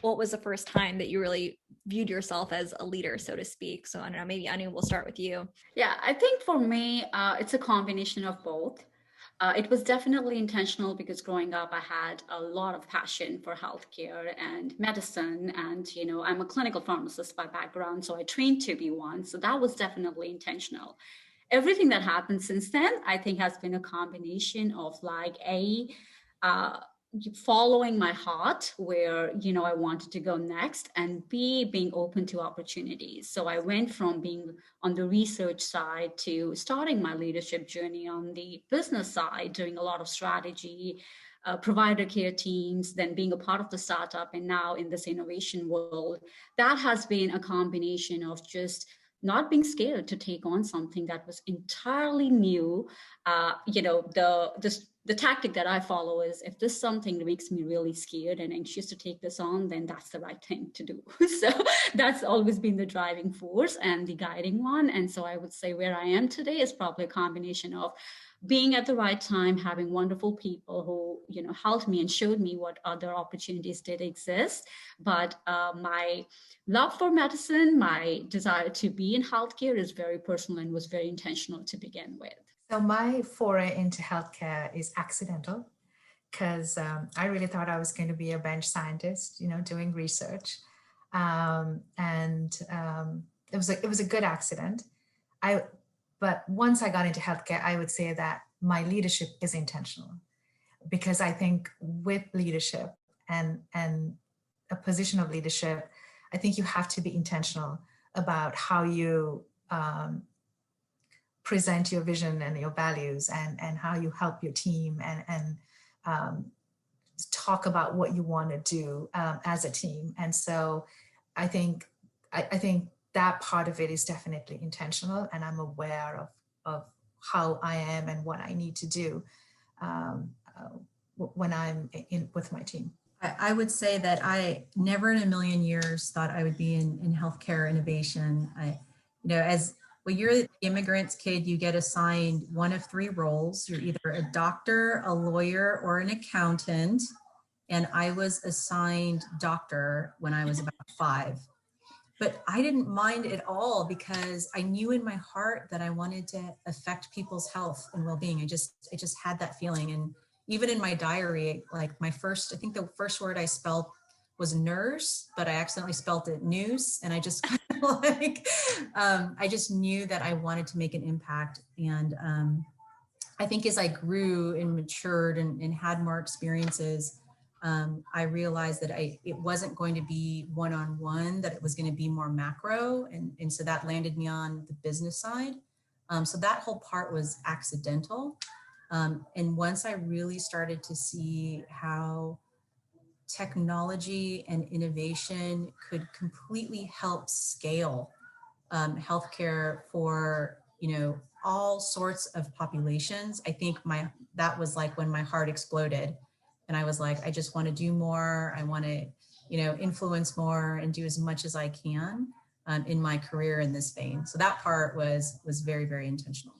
what was the first time that you really viewed yourself as a leader, so to speak? So I don't know, maybe Anu, we'll start with you. Yeah, I think for me, it's a combination of both. It was definitely intentional because growing up, I had a lot of passion for healthcare and medicine. And, I'm a clinical pharmacist by background, so I trained to be one. So that was definitely intentional. Everything that happened since then, I think, has been a combination of like uh, following my heart where I wanted to go next, and B, being open to opportunities. So I went from being on the research side to starting my leadership journey on the business side, doing a lot of strategy, provider care teams, then being a part of the startup, and now in this innovation world. That has been a combination of just not being scared to take on something that was entirely new. The tactic that I follow is, if this something makes me really scared and anxious to take this on, then that's the right thing to do. So that's always been the driving force and the guiding one. And so I would say where I am today is probably a combination of being at the right time, having wonderful people who helped me and showed me what other opportunities did exist. But my love for medicine, my desire to be in healthcare is very personal and was very intentional to begin with. So my foray into healthcare is accidental because I really thought I was going to be a bench scientist, doing research, and it was a good accident. But once I got into healthcare, I would say that my leadership is intentional, because I think with leadership and a position of leadership, I think you have to be intentional about how you present your vision and your values, and how you help your team, and talk about what you want to do as a team. And so I think that part of it is definitely intentional, and I'm aware of how I am and what I need to do when I'm in with my team. I would say that I never in a million years thought I would be in healthcare innovation. Well, you're the immigrant's kid, you get assigned one of three roles. You're either a doctor, a lawyer, or an accountant. And I was assigned doctor when I was about 5. But I didn't mind at all, because I knew in my heart that I wanted to affect people's health and well-being. I just had that feeling. And even in my diary, like I think the first word I spelled was nurse, but I accidentally spelled it noose. And I just kind of I just knew that I wanted to make an impact. And I think as I grew and matured and had more experiences, I realized that it wasn't going to be one-on-one, that it was going to be more macro. And so that landed me on the business side. So that whole part was accidental. And once I really started to see how technology and innovation could completely help scale healthcare for, all sorts of populations, I think that was like when my heart exploded. And I was like, I just want to do more. I want to, influence more and do as much as I can in my career in this vein. So that part was very, very intentional.